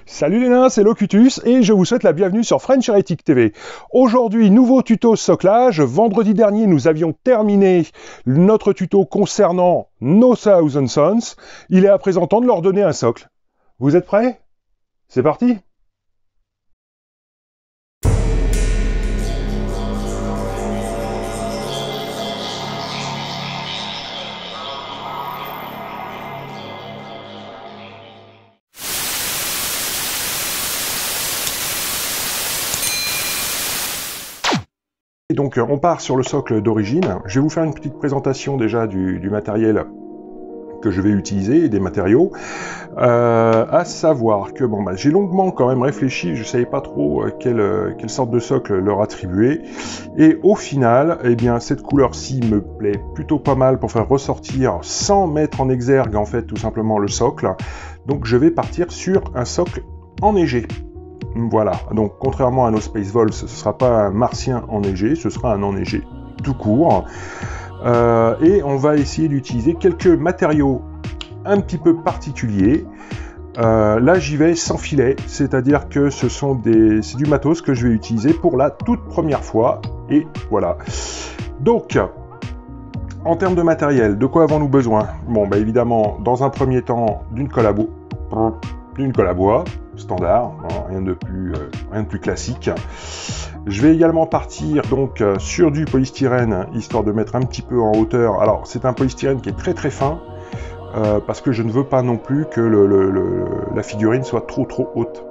Salut les nains, c'est Locutus et je vous souhaite la bienvenue sur French Heretic TV. Aujourd'hui, nouveau tuto soclage. Vendredi dernier, nous avions terminé notre tuto concernant No Thousand Sons. Il est à présent temps de leur donner un socle. Vous êtes prêts? C'est parti! Et donc on part sur le socle d'origine. Je vais vous faire une petite présentation déjà du matériel que je vais utiliser et des matériaux. À savoir que bon, j'ai longuement quand même réfléchi, je ne savais pas trop quelle sorte de socle leur attribuer. Et au final, eh bien, cette couleur-ci me plaît plutôt pas mal pour faire ressortir sans mettre en exergue en fait tout simplement le socle. Donc je vais partir sur un socle enneigé. Voilà, donc contrairement à nos Space Wolves, ce ne sera pas un martien enneigé, ce sera un enneigé tout court. Et on va essayer d'utiliser quelques matériaux un petit peu particuliers. Là j'y vais sans filet, c'est-à-dire que c'est du matos que je vais utiliser pour la toute première fois. Et voilà. Donc, en termes de matériel, de quoi avons-nous besoin? Bon, évidemment, dans un premier temps, d'une colle à bois, standard, rien de plus classique. Je vais également partir donc sur du polystyrène, histoire de mettre un petit peu en hauteur. Alors c'est un polystyrène qui est très très fin, parce que je ne veux pas non plus que la figurine soit trop haute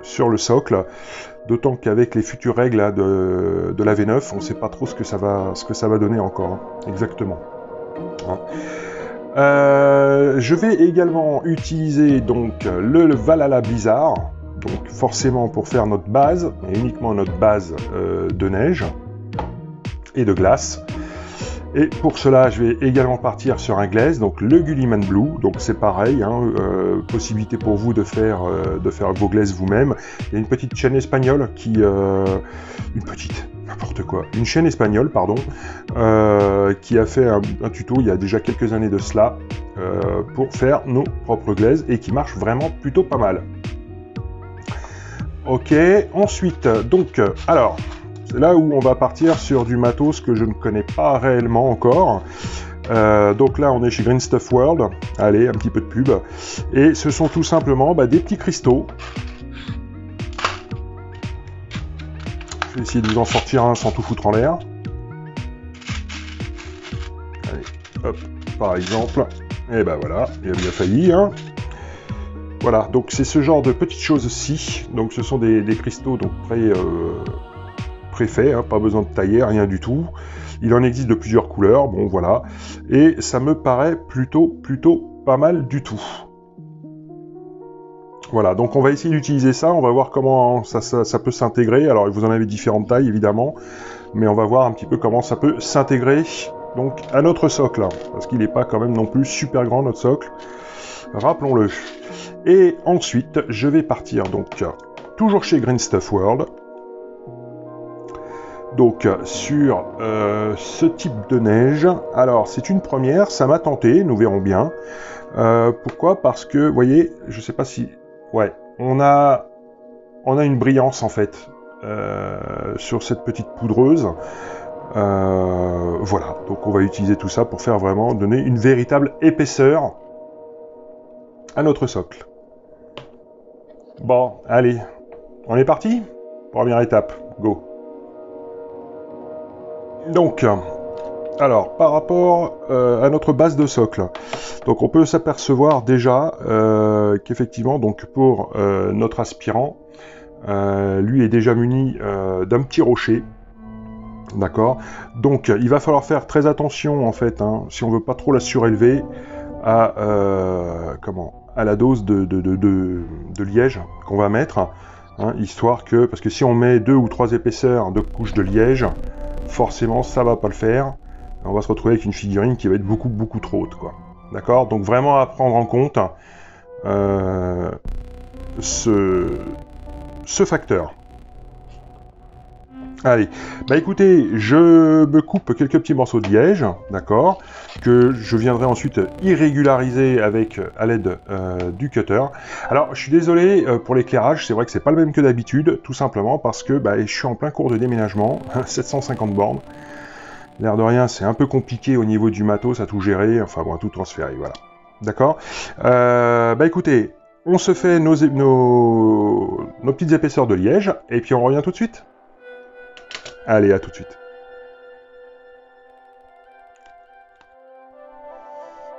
sur le socle, d'autant qu'avec les futures règles là, de la V9, on ne sait pas trop ce que ça va donner encore, exactement. Je vais également utiliser donc le Valhalla Blizzard, donc forcément pour faire notre base, et uniquement notre base de neige et de glace. Et pour cela, je vais également partir sur un glaze, donc le Gulliman Blue, donc c'est pareil, possibilité pour vous de faire vos glazes vous-même. Il y a une petite chaîne espagnole une chaîne espagnole, pardon, qui a fait un tuto il y a déjà quelques années de cela, pour faire nos propres glazes, et qui marche vraiment plutôt pas mal. Ok, ensuite, donc, alors, c'est là où on va partir sur du matos que je ne connais pas réellement encore. Donc là, on est chez Green Stuff World. Allez, un petit peu de pub. Et ce sont tout simplement des petits cristaux. Je vais essayer de vous en sortir un sans tout foutre en l'air. Allez, hop, par exemple. Et ben voilà, il a bien failli, hein. Voilà, donc c'est ce genre de petites choses-ci. Donc ce sont des cristaux donc préfaits, pas besoin de tailler, rien du tout. Il en existe de plusieurs couleurs, bon voilà. Et ça me paraît plutôt pas mal du tout. Voilà, donc on va essayer d'utiliser ça, on va voir comment ça peut s'intégrer. Alors vous en avez différentes tailles évidemment, mais on va voir un petit peu comment ça peut s'intégrer donc à notre socle, parce qu'il n'est pas quand même non plus super grand notre socle, rappelons-le. Et ensuite, je vais partir donc toujours chez Green Stuff World. Donc sur ce type de neige. Alors c'est une première, ça m'a tenté, nous verrons bien. Pourquoi? Parce que, vous voyez, je sais pas si... Ouais, on a une brillance en fait sur cette petite poudreuse. Voilà, donc on va utiliser tout ça pour faire vraiment donner une véritable épaisseur à notre socle. Bon, allez, on est parti? Première étape, go. Donc, alors, par rapport à notre base de socle, donc on peut s'apercevoir déjà qu'effectivement, donc pour notre aspirant, lui est déjà muni d'un petit rocher, d'accord. Donc, il va falloir faire très attention en fait, si on veut pas trop la surélever, à la dose de liège qu'on va mettre, histoire que, parce que si on met 2 ou 3 épaisseurs de couches de liège, forcément ça va pas le faire. On va se retrouver avec une figurine qui va être beaucoup trop haute, quoi. D'accord? Donc vraiment à prendre en compte ce facteur. Allez, bah écoutez, je me coupe quelques petits morceaux de liège, d'accord, que je viendrai ensuite irrégulariser avec à l'aide du cutter. Alors, je suis désolé pour l'éclairage, c'est vrai que c'est pas le même que d'habitude, tout simplement parce que bah, je suis en plein cours de déménagement, 750 bornes. L'air de rien, c'est un peu compliqué au niveau du matos à tout gérer, enfin bon, à tout transférer, voilà. D'accord. Bah écoutez, on se fait nos petites épaisseurs de liège, et puis on revient tout de suite. Allez, à tout de suite.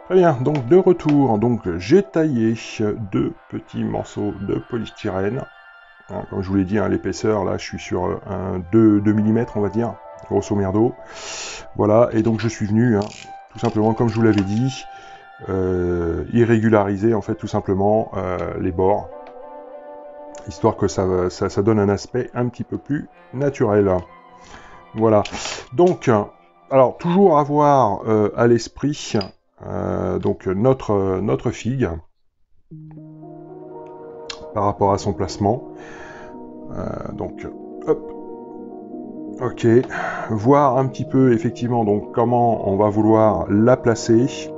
Très bien, donc de retour, donc j'ai taillé deux petits morceaux de polystyrène. Hein, comme je vous l'ai dit, hein, l'épaisseur, là, je suis sur un 2 mm, on va dire, grosso merdo. Voilà, et donc je suis venu, hein, tout simplement, comme je vous l'avais dit, irrégulariser, en fait, tout simplement, les bords, histoire que ça donne un aspect un petit peu plus naturel. Voilà. Donc, alors, toujours avoir à l'esprit donc notre figue par rapport à son placement. Donc, hop. Ok. Voir un petit peu, effectivement, donc comment on va vouloir la placer.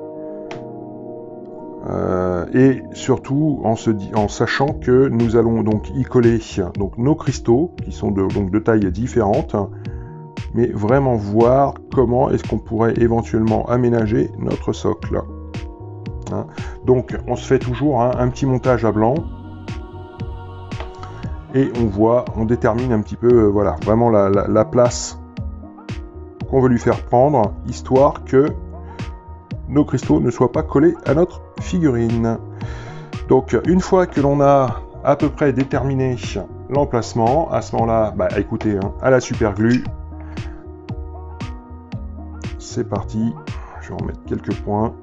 Et surtout en sachant que nous allons donc y coller donc, nos cristaux, qui sont donc de tailles différentes, mais vraiment voir comment est-ce qu'on pourrait éventuellement aménager notre socle. Hein. Donc on se fait toujours un petit montage à blanc, et on détermine un petit peu, voilà, vraiment la place qu'on veut lui faire prendre, histoire que nos cristaux ne soient pas collés à notre figurine. Donc une fois que l'on a à peu près déterminé l'emplacement, à ce moment-là, bah écoutez, hein, à la super glue, c'est parti, je vais en mettre quelques points.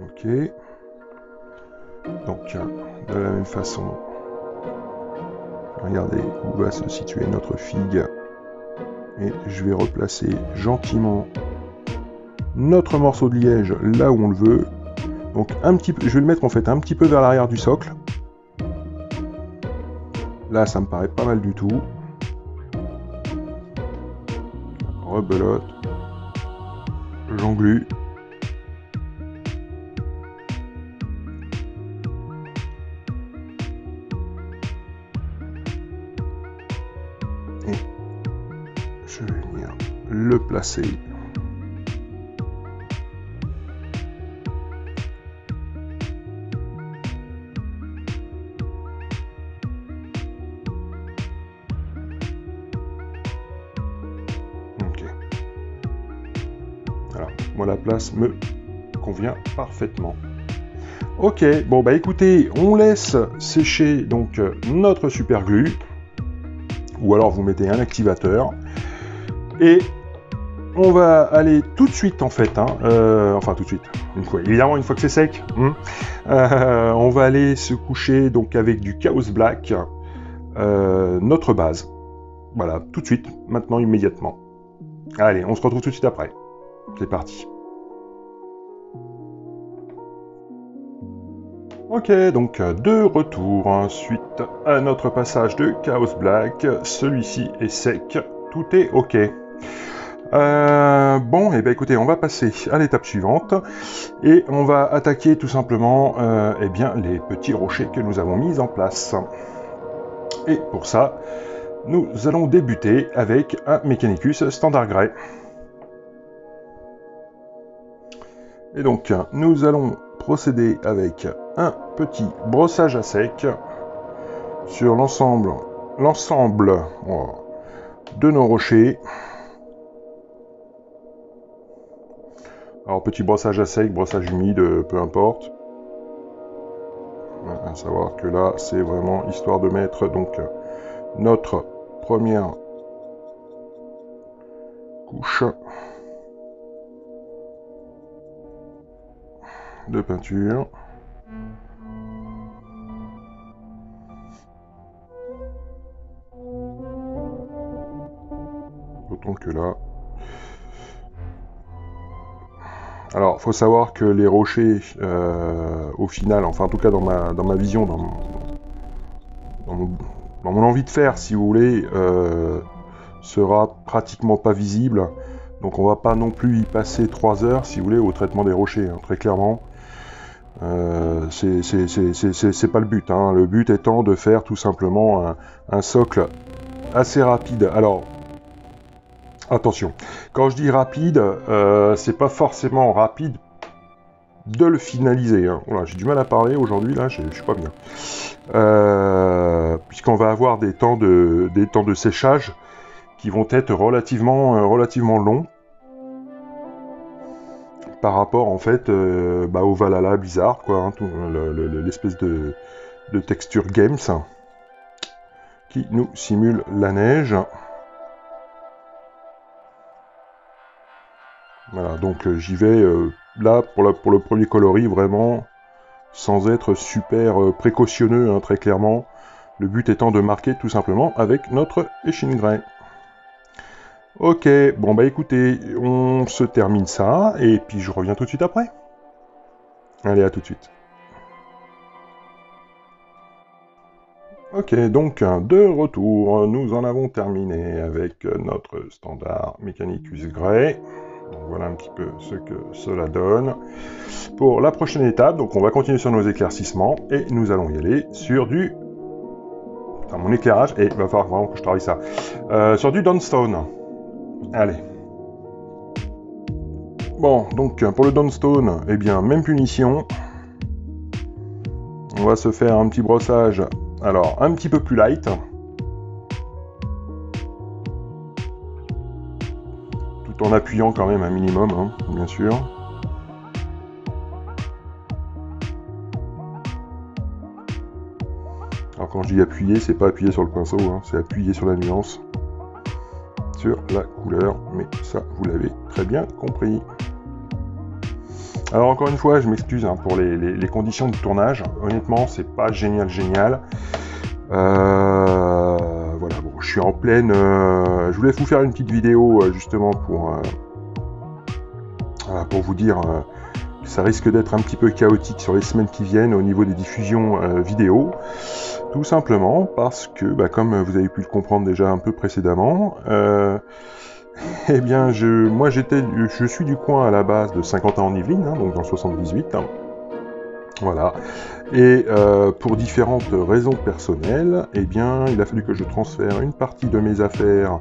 Ok, donc de la même façon, regardez où va se situer notre figue, et je vais replacer gentiment notre morceau de liège là où on le veut. Donc un petit peu, je vais le mettre en fait un petit peu vers l'arrière du socle. Là, ça me paraît pas mal du tout. Rebelote, j'englue. Et je vais venir le placer. Ok. Alors, moi la place me convient parfaitement. Ok, bon bah écoutez, on laisse sécher donc notre super glue, ou alors vous mettez un activateur, et on va aller tout de suite en fait, hein, enfin tout de suite, évidemment une fois que c'est sec, on va aller se coucher donc avec du Chaos Black, notre base. Voilà, tout de suite, maintenant, immédiatement. Allez, on se retrouve tout de suite après. C'est parti. Ok, donc de retour, hein, suite à notre passage de Chaos Black. Celui-ci est sec, tout est ok. Bon, et bien écoutez, on va passer à l'étape suivante, et on va attaquer tout simplement eh bien, les petits rochers que nous avons mis en place. Et pour ça, nous allons débuter avec un Mechanicus Standard Grey. Et donc, nous allons procéder avec un petit brossage à sec sur l'ensemble de nos rochers. Alors, petit brossage à sec, brossage humide, peu importe. À savoir que là, c'est vraiment histoire de mettre donc notre première couche de peinture. Donc là... Alors, faut savoir que les rochers, au final, enfin en tout cas dans ma vision, dans mon envie de faire, si vous voulez, sera pratiquement pas visible. Donc on va pas non plus y passer 3 heures, si vous voulez, au traitement des rochers, hein, très clairement. C'est pas le but, hein. Le but étant de faire tout simplement un socle assez rapide. Alors, attention, quand je dis rapide, c'est pas forcément rapide de le finaliser, hein. Voilà, j'ai du mal à parler aujourd'hui, là, je suis pas bien. Puisqu'on va avoir des temps de séchage qui vont être relativement longs par rapport en fait au Valhalla Blizzard, quoi, hein, l'espèce de texture games qui nous simule la neige. Voilà, donc j'y vais là pour le premier coloris vraiment sans être super précautionneux, hein, très clairement. Le but étant de marquer tout simplement avec notre échine grey. Ok, bon bah écoutez, on se termine ça, et puis je reviens tout de suite après. Allez, à tout de suite. Ok, donc de retour, nous en avons terminé avec notre standard Mechanicus Grey. Donc voilà un petit peu ce que cela donne. Pour la prochaine étape, donc on va continuer sur nos éclaircissements, et nous allons y aller sur du... Enfin, mon éclairage, et il va falloir vraiment que je travaille ça. Sur du Dawnstone. Allez. Bon, donc pour le Dawnstone, eh bien, même punition. On va se faire un petit brossage, alors un petit peu plus light. Tout en appuyant quand même un minimum, hein, bien sûr. Alors quand je dis appuyer, c'est pas appuyer sur le pinceau, hein, c'est appuyer sur la nuance, sur la couleur, mais ça, vous l'avez très bien compris. Alors encore une fois, je m'excuse hein, pour les conditions de tournage. Honnêtement, c'est pas génial. Voilà, bon, je suis en pleine... je voulais vous faire une petite vidéo justement pour vous dire que ça risque d'être un petit peu chaotique sur les semaines qui viennent au niveau des diffusions vidéo. Tout simplement parce que, comme vous avez pu le comprendre déjà un peu précédemment, eh bien, je suis du coin à la base de Saint-Quentin-en-Yvelines, hein, donc dans le 78. Hein. Voilà. Et pour différentes raisons personnelles, eh bien, il a fallu que je transfère une partie de mes affaires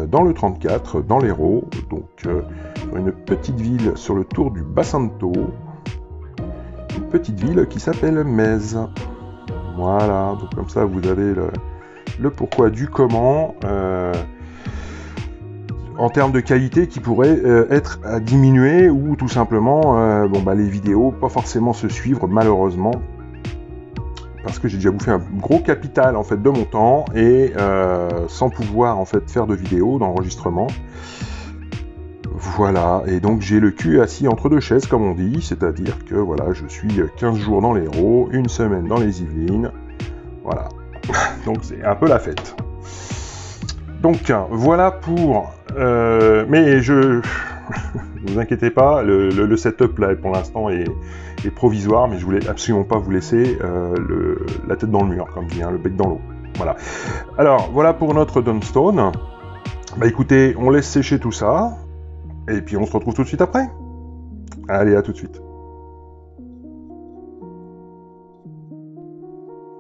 dans le 34, dans l'Hérault, donc une petite ville sur le tour du Bassanto, une petite ville qui s'appelle Metz. Voilà, donc comme ça vous avez le pourquoi du comment. En termes de qualité qui pourrait être à diminuer ou tout simplement les vidéos pas forcément se suivre malheureusement parce que j'ai déjà bouffé un gros capital en fait de mon temps et sans pouvoir en fait faire de vidéos d'enregistrement. Voilà, et donc j'ai le cul assis entre deux chaises comme on dit, c'est-à-dire que voilà, je suis 15 jours dans l'Hérault, une semaine dans les Yvelines, voilà, donc c'est un peu la fête. Donc voilà pour... mais je... ne vous inquiétez pas, le setup là pour l'instant est provisoire, mais je voulais absolument pas vous laisser la tête dans le mur, comme dit, hein, le bec dans l'eau. Voilà. Alors voilà pour notre Dawnstone. Bah écoutez, on laisse sécher tout ça, et puis on se retrouve tout de suite après. Allez, à tout de suite.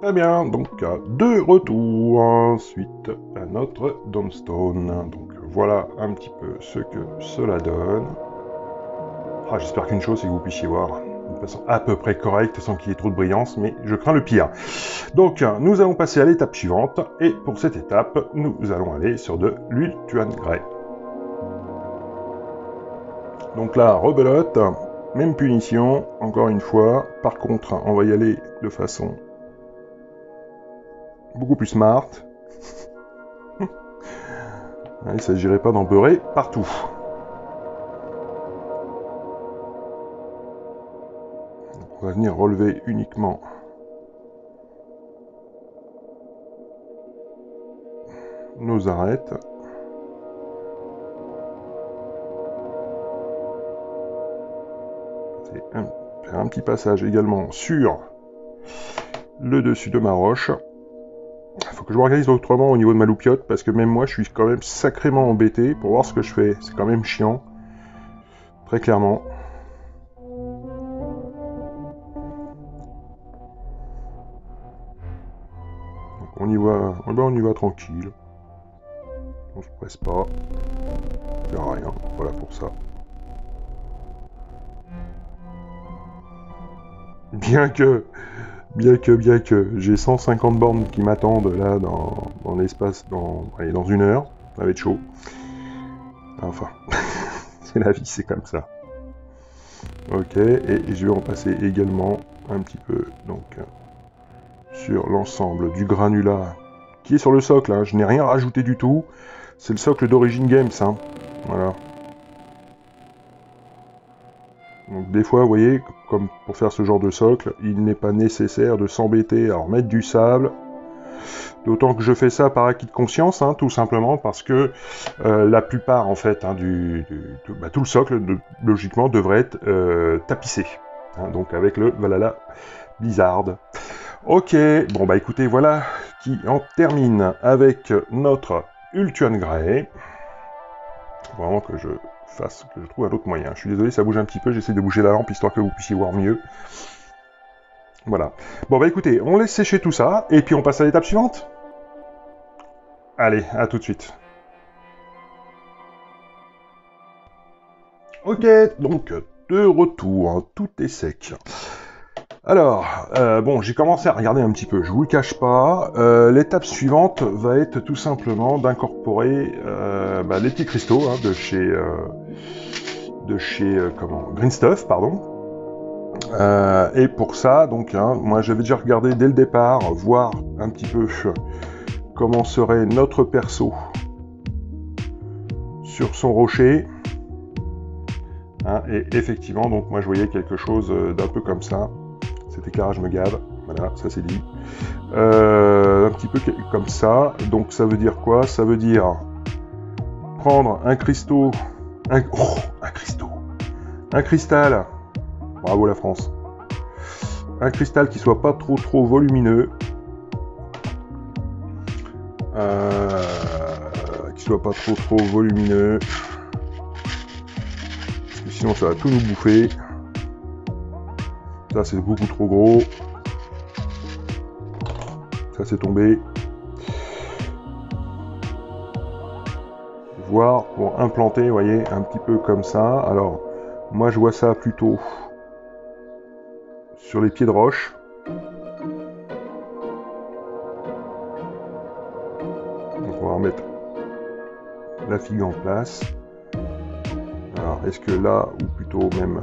Très bien, donc de retour suite à notre Dawnstone. Donc voilà un petit peu ce que cela donne. Ah, j'espère qu'une chose, c'est que vous puissiez voir de façon à peu près correcte, sans qu'il y ait trop de brillance, mais je crains le pire. Donc nous allons passer à l'étape suivante, et pour cette étape, nous allons aller sur de l'huile Tuan Grey. Donc là, rebelote, même punition, encore une fois. Par contre, on va y aller de façon beaucoup plus smart. Il ne s'agirait pas d'en beurrer partout. On va venir relever uniquement nos arêtes. C'est faire un petit passage également sur le dessus de ma roche. Il faut que je m'organise autrement au niveau de ma loupiote, parce que même moi, je suis quand même sacrément embêté pour voir ce que je fais. C'est quand même chiant, très clairement. Donc on y va tranquille. On se presse pas. Il n'y a rien. Voilà pour ça. Bien que j'ai 150 bornes qui m'attendent là dans l'espace, allez, dans 1 heure, ça va être chaud. Enfin, c'est la vie, c'est comme ça. Ok, et je vais en passer également un petit peu donc sur l'ensemble du granulat qui est sur le socle. Hein. Je n'ai rien rajouté du tout. C'est le socle d'Origin Games. Hein. Voilà. Donc des fois, vous voyez, comme pour faire ce genre de socle, il n'est pas nécessaire de s'embêter à remettre du sable. D'autant que je fais ça par acquis de conscience, hein, tout simplement parce que la plupart, en fait, hein, tout le socle, logiquement, devrait être tapissé. Hein, donc avec le Valhalla Blizzard. Ok, bon bah écoutez, voilà qui en termine avec notre Ultuan Grey. Vraiment que je trouve un autre moyen. Je suis désolé, ça bouge un petit peu, j'essaie de bouger la lampe histoire que vous puissiez voir mieux. Voilà. Bon bah écoutez, on laisse sécher tout ça, et puis on passe à l'étape suivante. Allez, à tout de suite. Ok, donc de retour, hein, tout est sec. Alors, bon, j'ai commencé à regarder un petit peu, je vous le cache pas. L'étape suivante va être tout simplement d'incorporer les petits cristaux hein, de chez Green Stuff, pardon. Et pour ça, donc, hein, moi j'avais déjà regardé dès le départ, voir un petit peu comment serait notre perso sur son rocher. Hein, et effectivement, donc moi je voyais quelque chose d'un peu comme ça. Cet écart, je me gave. Voilà, ça c'est dit. Un petit peu comme ça. Donc ça veut dire quoi? Ça veut dire prendre un cristaux. Un cristal. Bravo la France. Un cristal qui soit pas trop volumineux. Qui soit pas trop volumineux. Parce que sinon ça va tout nous bouffer. Ça c'est beaucoup trop gros. Ça c'est tombé. Voir pour implanter, vous voyez, un petit peu comme ça. Alors, moi je vois ça plutôt sur les pieds de roche. Donc on va remettre la figue en place. Alors, est-ce que là, ou plutôt même...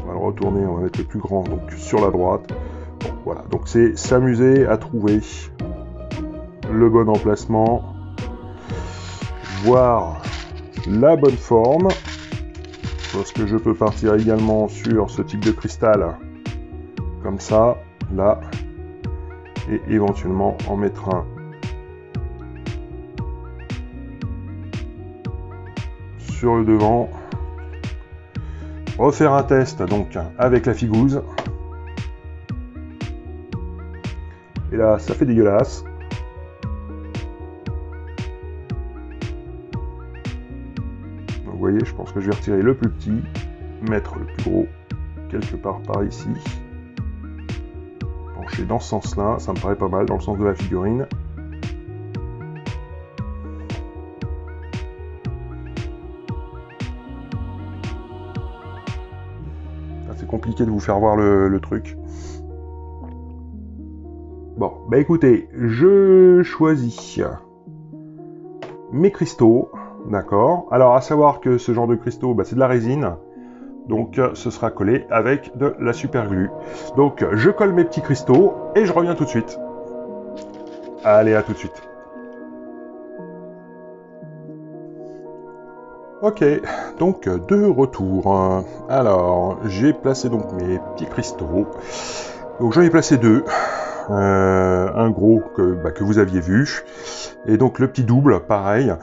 On va le retourner, on va mettre le plus grand, donc sur la droite. Bon, voilà, donc c'est s'amuser à trouver le bon emplacement, voir la bonne forme, parce que je peux partir également sur ce type de cristal, comme ça, là, et éventuellement en mettre un sur le devant, refaire un test donc avec la figouze, et là ça fait dégueulasse. Donc, vous voyez, je pense que je vais retirer le plus petit, mettre le plus gros quelque part par ici, pencher dans ce sens là, ça me paraît pas mal dans le sens de la figurine. C'est compliqué de vous faire voir le truc. Bon, bah écoutez, je choisis mes cristaux, d'accord. Alors, à savoir que ce genre de cristaux, bah, c'est de la résine, donc ce sera collé avec de la super glue. Donc, je colle mes petits cristaux et je reviens tout de suite. Allez, à tout de suite. Ok, donc de retour. Alors, j'ai placé donc mes petits cristaux. Donc j'en ai placé 2. Un gros que vous aviez vu. Et donc le petit double, pareil.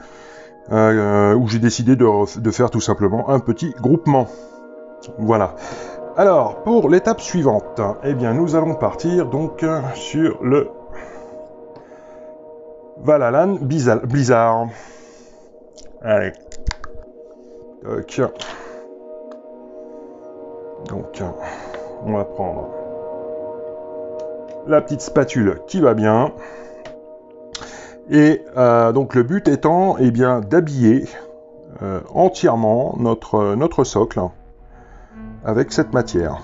où j'ai décidé de faire tout simplement un petit groupement. Voilà. Alors, pour l'étape suivante, eh bien, nous allons partir donc sur le Valhalla Blizzard. Allez. Ok. Donc, on va prendre la petite spatule qui va bien. Et donc, le but étant, eh bien, d'habiller entièrement notre socle avec cette matière.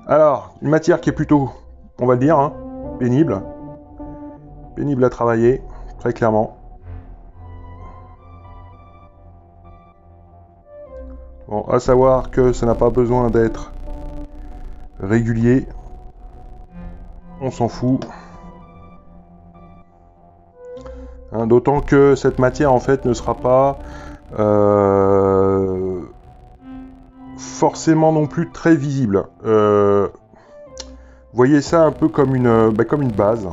Alors, une matière qui est plutôt, on va le dire, hein, pénible à travailler, très clairement. Bon, à savoir que ça n'a pas besoin d'être régulier, on s'en fout. Hein, d'autant que cette matière en fait ne sera pas forcément non plus très visible. Voyez ça un peu comme une base,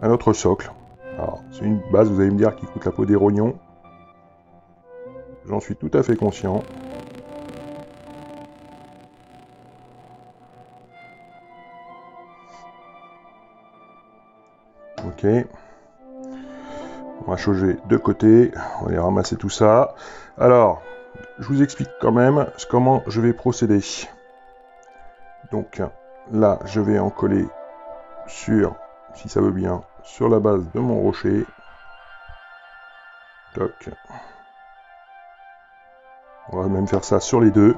un autre socle. Alors, c'est une base, vous allez me dire, qui coûte la peau des rognons. J'en suis tout à fait conscient. Ok. On va changer de côté. On va aller ramasser tout ça. Alors, je vous explique quand même comment je vais procéder. Donc là, je vais en coller sur, si ça veut bien, sur la base de mon rocher. Toc. On va même faire ça sur les deux.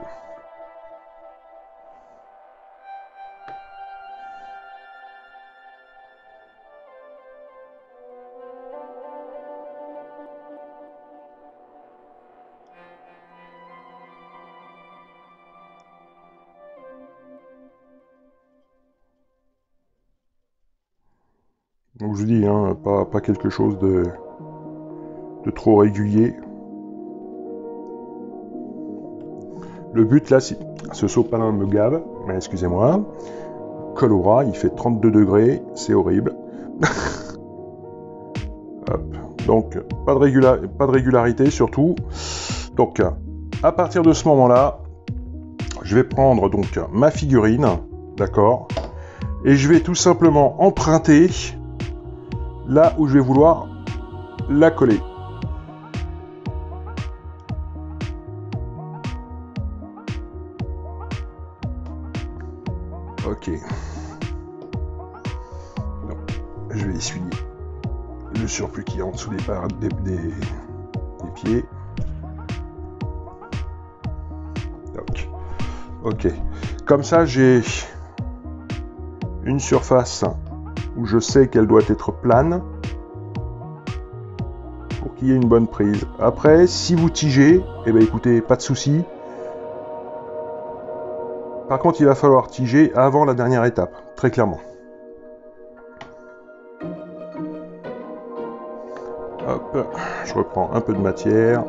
Donc je vous dis, hein, pas quelque chose de trop régulier. Le but là, si ce sopalin me gave, mais excusez-moi, Colora, il fait 32 degrés, c'est horrible. Hop. Donc pas de régularité surtout. Donc à partir de ce moment-là, je vais prendre donc ma figurine, d'accord, et je vais tout simplement emprunter là où je vais vouloir la coller. Ok. Donc, je vais essuyer le surplus qui est en dessous des pieds. Donc, ok. Comme ça, j'ai une surface où je sais qu'elle doit être plane pour qu'il y ait une bonne prise. Après, si vous tigez, eh bien écoutez, pas de souci. Par contre, il va falloir tiger avant la dernière étape, très clairement. Hop, je reprends un peu de matière.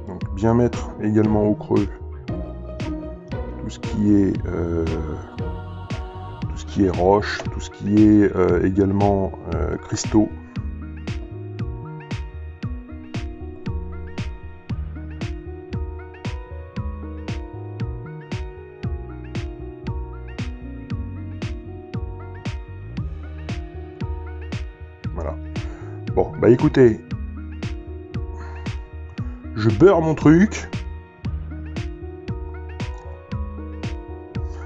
Donc bien mettre également au creux tout ce qui est roche, tout ce qui est également cristaux. Voilà. Bon, bah écoutez, je beurre mon truc.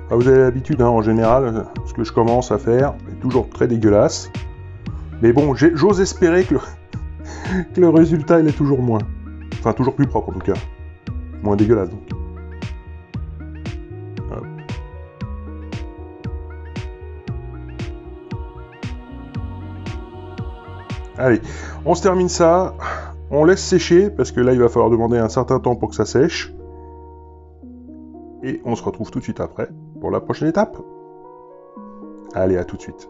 Ah, vous avez l'habitude, hein, en général, ce que je commence à faire est toujours très dégueulasse. Mais bon, j'ose espérer que le résultat, il est toujours moins. Enfin, toujours plus propre en tout cas. Moins dégueulasse donc. Hop. Allez, on se termine ça. On laisse sécher, parce que là, il va falloir demander un certain temps pour que ça sèche. Et on se retrouve tout de suite après pour la prochaine étape. Allez, à tout de suite.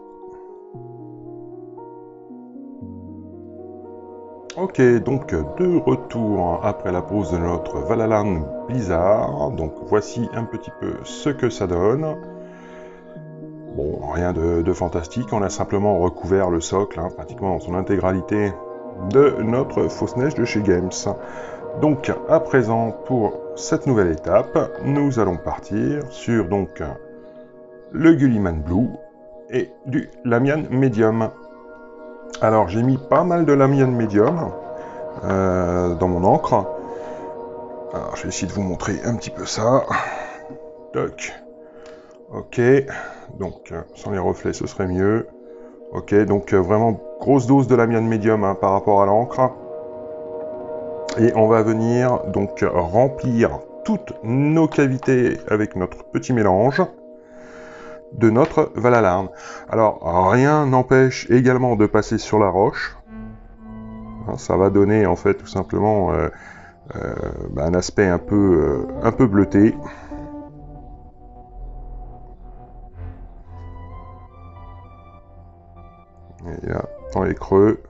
Ok, donc de retour après la pause de notre Valhalla Blizzard. Donc voici un petit peu ce que ça donne. Bon, rien de fantastique, on a simplement recouvert le socle, hein, pratiquement en son intégralité, de notre fausse neige de chez Games. Donc à présent, pour cette nouvelle étape, nous allons partir sur donc le Gulliman Blue et du Lamian Medium. Alors j'ai mis pas mal de Lamian Medium dans mon encre. Alors je vais essayer de vous montrer un petit peu ça. Toc. Ok, donc sans les reflets ce serait mieux. Ok, donc vraiment grosse dose de Lamian Medium hein, par rapport à l'encre. Et on va venir donc remplir toutes nos cavités avec notre petit mélange de notre Valalarn. Alors rien n'empêche également de passer sur la roche. Ça va donner en fait tout simplement un aspect un peu bleuté. Et là, dans les creux.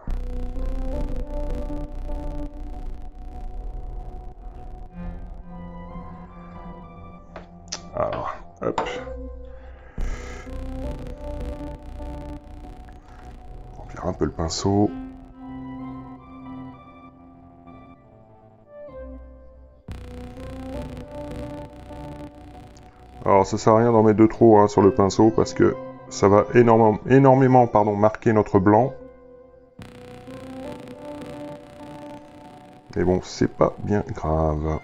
Alors, hop. Remplir un peu le pinceau. Alors ça sert à rien d'en mettre de trop hein, sur le pinceau parce que ça va énormément marquer notre blanc. Mais bon, c'est pas bien grave.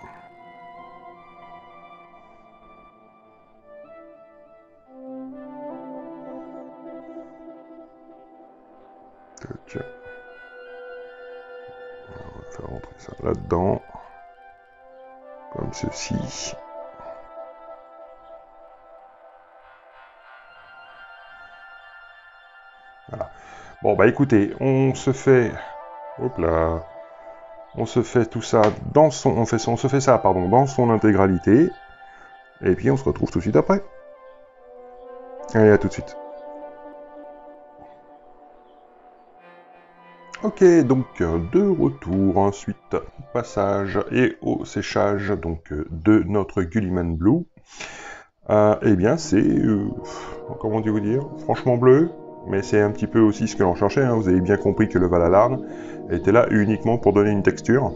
On va faire rentrer ça là-dedans. Comme ceci. Voilà. Bon bah écoutez, on se fait... Hop là. On se fait tout ça dans son... On se fait ça, pardon, dans son intégralité. Et puis on se retrouve tout de suite après. Allez, à tout de suite. Ok, donc de retour ensuite au passage et au séchage donc de notre Gulliman Blue. Eh bien c'est, comment vous dire, franchement bleu, mais c'est un petit peu aussi ce que l'on cherchait, hein. Vous avez bien compris que le Valalarn était là uniquement pour donner une texture,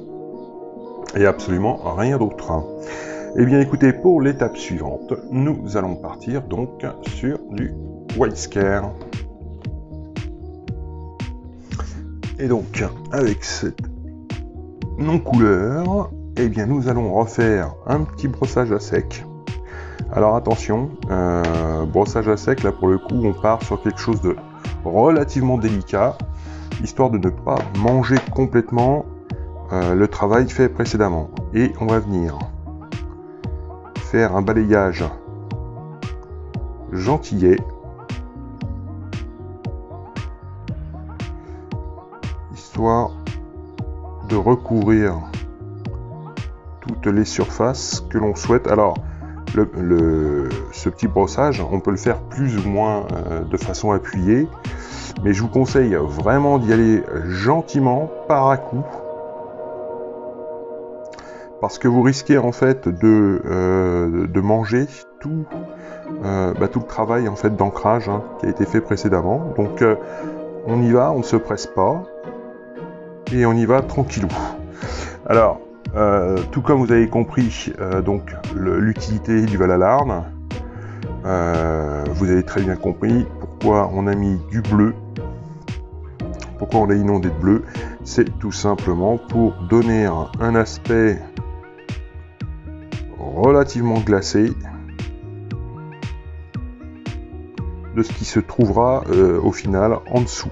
et absolument rien d'autre. Eh bien écoutez, pour l'étape suivante, nous allons partir donc sur du White Scare. Et donc, avec cette non-couleur, eh bien nous allons refaire un petit brossage à sec. Alors attention, brossage à sec, là pour le coup, on part sur quelque chose de relativement délicat, histoire de ne pas manger complètement le travail fait précédemment. Et on va venir faire un balayage gentillet, histoire de recouvrir toutes les surfaces que l'on souhaite. Alors, ce petit brossage, on peut le faire plus ou moins de façon appuyée, mais je vous conseille vraiment d'y aller gentiment, par à coup, parce que vous risquez en fait de manger tout le travail en fait d'ancrage hein, qui a été fait précédemment. Donc on y va, on ne se presse pas, et on y va tranquillou. Alors, tout comme vous avez compris donc l'utilité du Valalarn, vous avez très bien compris pourquoi on a mis du bleu, pourquoi on l'a inondé de bleu. C'est tout simplement pour donner un aspect relativement glacé de ce qui se trouvera au final en dessous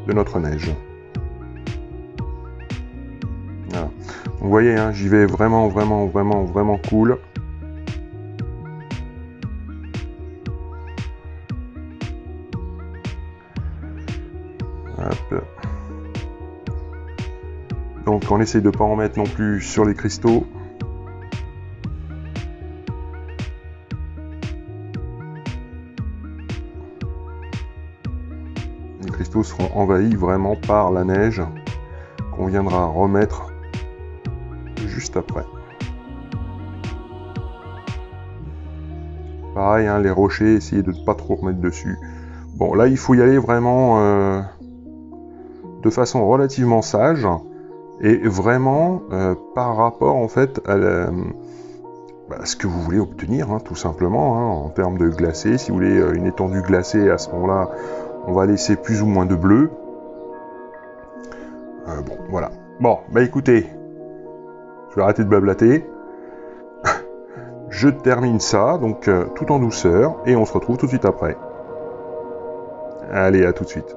de notre neige. Voilà. Vous voyez, hein, j'y vais vraiment cool. Hop. Donc on essaye de ne pas en mettre non plus sur les cristaux. Les cristaux seront envahis vraiment par la neige. qu'on viendra remettre juste après. Pareil, hein, les rochers, essayez de ne pas trop remettre dessus. Bon, là, il faut y aller vraiment de façon relativement sage et vraiment par rapport en fait à ce que vous voulez obtenir, hein, tout simplement, hein, en termes de glacé. Si vous voulez une étendue glacée, à ce moment-là, on va laisser plus ou moins de bleu. Bon, voilà. Bon, bah écoutez, je vais arrêter de blablater. Je termine ça, donc tout en douceur, et on se retrouve tout de suite après. Allez, à tout de suite.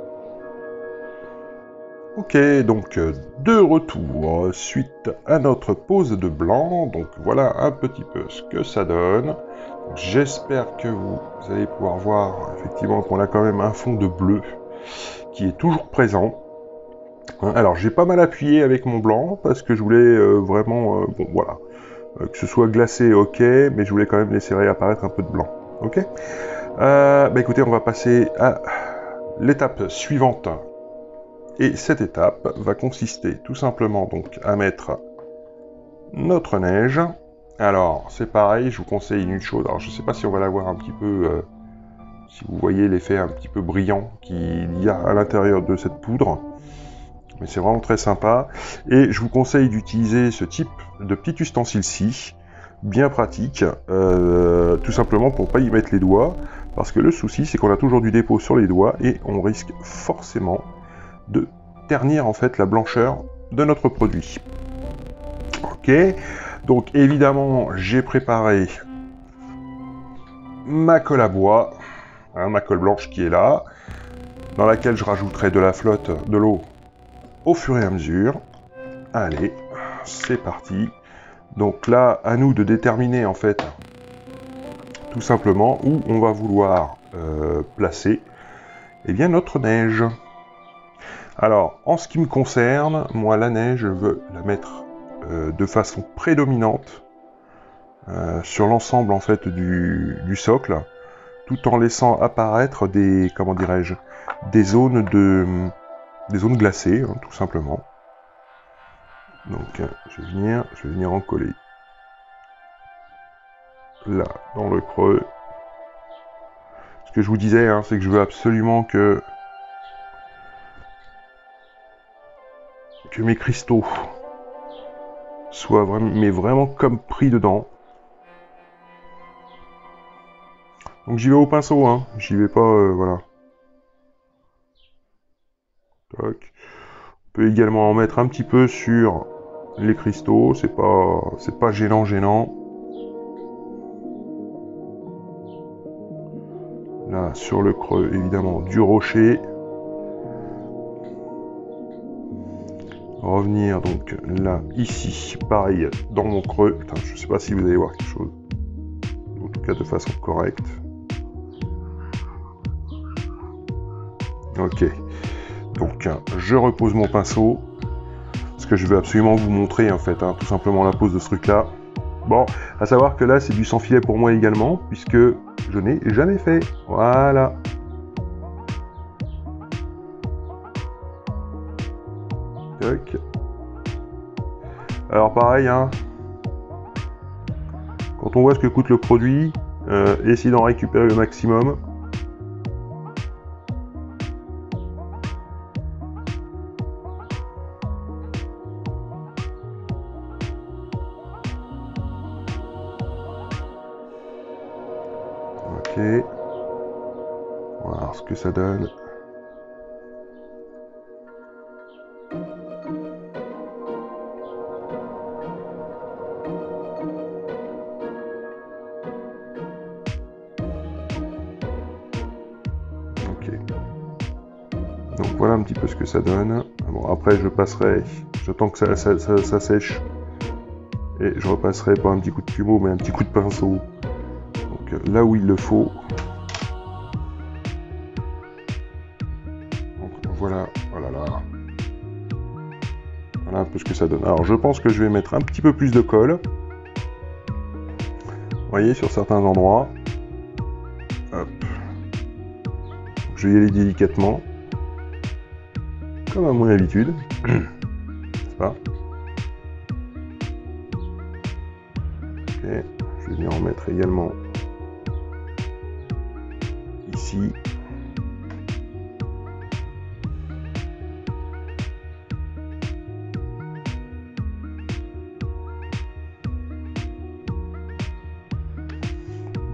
Ok, donc de retour suite à notre pause de blanc, donc voilà un petit peu ce que ça donne. J'espère que vous allez pouvoir voir effectivement qu'on a quand même un fond de bleu qui est toujours présent. Alors j'ai pas mal appuyé avec mon blanc parce que je voulais vraiment, bon voilà, que ce soit glacé ok, mais je voulais quand même laisser réapparaître un peu de blanc. Ok, bah écoutez, on va passer à l'étape suivante. Et cette étape va consister tout simplement donc à mettre notre neige. Alors c'est pareil, je vous conseille une chose, alors je ne sais pas si on va la voir un petit peu, si vous voyez l'effet un petit peu brillant qu'il y a à l'intérieur de cette poudre, mais c'est vraiment très sympa. Et je vous conseille d'utiliser ce type de petit ustensile-ci, bien pratique, tout simplement pour ne pas y mettre les doigts, parce que le souci c'est qu'on a toujours du dépôt sur les doigts et on risque forcément de ternir en fait la blancheur de notre produit. Ok, donc évidemment j'ai préparé ma colle à bois, hein, ma colle blanche qui est là, dans laquelle je rajouterai de la flotte, de l'eau au fur et à mesure. Allez, c'est parti. Donc là, à nous de déterminer en fait tout simplement où on va vouloir placer bien notre neige. Alors, en ce qui me concerne, moi la neige, je veux la mettre de façon prédominante sur l'ensemble en fait du socle, tout en laissant apparaître des, comment dirais-je, des zones glacées, hein, tout simplement. Donc, je vais venir en coller là, dans le creux. Ce que je vous disais, hein, c'est que je veux absolument que mes cristaux soient vraiment comme pris dedans. Donc j'y vais au pinceau, hein, j'y vais pas, voilà. Tac. On peut également en mettre un petit peu sur les cristaux, c'est pas gênant. Là, sur le creux, évidemment, du rocher. Revenir donc là, ici, pareil, dans mon creux. Putain, je sais pas si vous allez voir quelque chose. En tout cas, de façon correcte. Ok. Donc, je repose mon pinceau. Parce que je veux absolument vous montrer, en fait, hein, tout simplement la pose de ce truc-là. Bon, à savoir que là, c'est du sans filet pour moi également, puisque je n'ai jamais fait. Voilà. Tac. Alors pareil, hein, quand on voit ce que coûte le produit, essayez d'en récupérer le maximum. Ok. On va voir ce que ça donne. Donc voilà un petit peu ce que ça donne. Bon, après je passerai, j'attends que ça sèche. Et je repasserai pas un petit coup de plumeau, mais un petit coup de pinceau. Donc là où il le faut. Donc voilà, voilà là. Voilà un peu ce que ça donne. Alors je pense que je vais mettre un petit peu plus de colle. Vous voyez, sur certains endroits. Hop. Je vais y aller délicatement. Comme à mon habitude. pas. Ok, je vais bien en mettre également ici.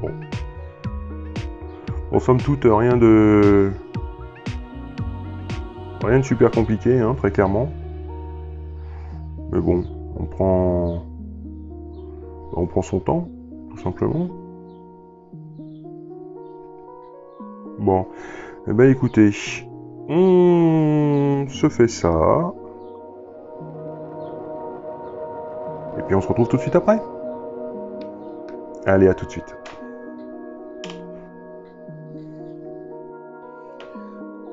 Bon. En somme toute, rien de super compliqué, hein, très clairement. Mais bon, on prend son temps, tout simplement. Bon, eh ben écoutez, on se fait ça. Et puis on se retrouve tout de suite après. Allez, à tout de suite.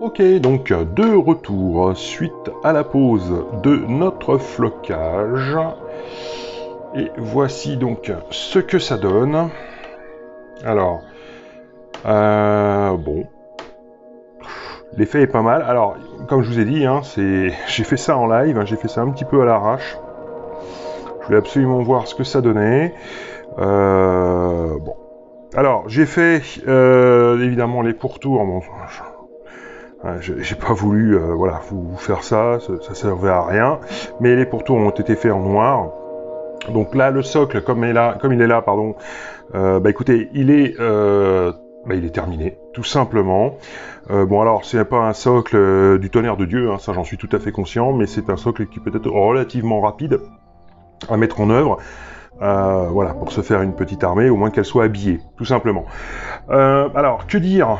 Ok, donc de retour suite à la pause de notre flocage. Et voici donc ce que ça donne. Alors, bon, l'effet est pas mal. Alors, comme je vous ai dit, hein, j'ai fait ça en live, hein, j'ai fait ça un petit peu à l'arrache. Je voulais absolument voir ce que ça donnait. Bon, alors j'ai fait évidemment les pourtours. Bon, j'ai pas voulu voilà, vous faire ça servait à rien. Mais les pourtours ont été faits en noir. Donc là, le socle, comme il est là, pardon. Bah écoutez, il est terminé, tout simplement. Bon alors, c'est pas un socle du tonnerre de Dieu, hein, ça j'en suis tout à fait conscient, mais c'est un socle qui peut être relativement rapide à mettre en œuvre. Voilà, pour se faire une petite armée, au moins qu'elle soit habillée, tout simplement. Alors, que dire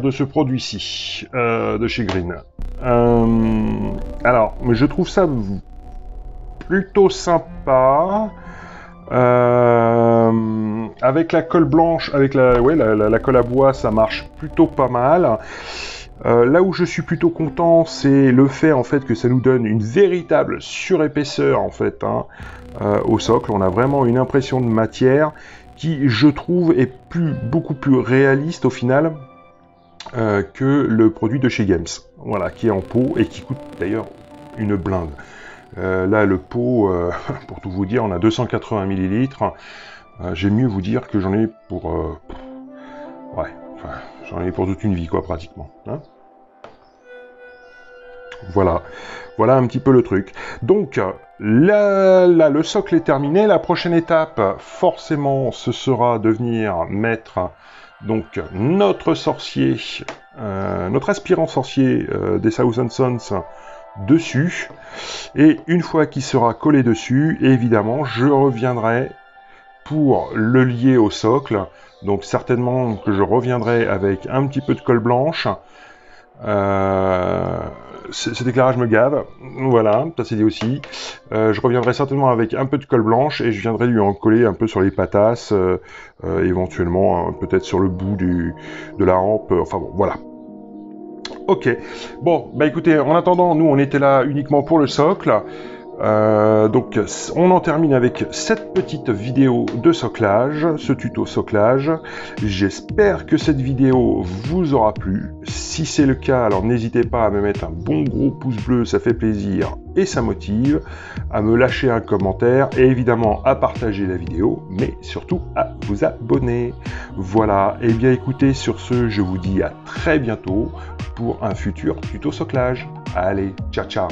de ce produit-ci, de chez Green. Alors, je trouve ça plutôt sympa. Avec la colle blanche, avec la colle à bois, ça marche plutôt pas mal. Là où je suis plutôt content, c'est le fait en fait que ça nous donne une véritable surépaisseur en fait, hein, au socle. On a vraiment une impression de matière qui, je trouve, est beaucoup plus réaliste au final que le produit de chez Games. Voilà, qui est en pot et qui coûte d'ailleurs une blinde. Là, le pot, pour tout vous dire, on a 280 ml. J'aime mieux vous dire que j'en ai pour... ouais, enfin, j'en ai pour toute une vie, quoi, pratiquement. Hein, voilà. Voilà un petit peu le truc. Donc, là, le socle est terminé. La prochaine étape, forcément, ce sera de venir mettre donc notre sorcier, notre aspirant sorcier des Thousand Sons dessus. Et une fois qu'il sera collé dessus, évidemment, je reviendrai pour le lier au socle. Donc certainement que je reviendrai avec un petit peu de colle blanche. Cet éclairage me gave, voilà, ça c'est dit aussi. Je reviendrai certainement avec un peu de colle blanche et je viendrai lui en coller un peu sur les patasses, éventuellement peut-être sur le bout de la rampe, enfin bon, voilà. Ok, bon, bah écoutez, en attendant, nous on était là uniquement pour le socle. Donc on en termine avec cette petite vidéo de soclage, ce tuto soclage. J'espère que cette vidéo vous aura plu. Si c'est le cas, alors n'hésitez pas à me mettre un bon gros pouce bleu, ça fait plaisir et ça motive, à me lâcher un commentaire et évidemment à partager la vidéo, mais surtout à vous abonner. Voilà, et bien écoutez, sur ce, je vous dis à très bientôt pour un futur tuto soclage. Allez, ciao ciao.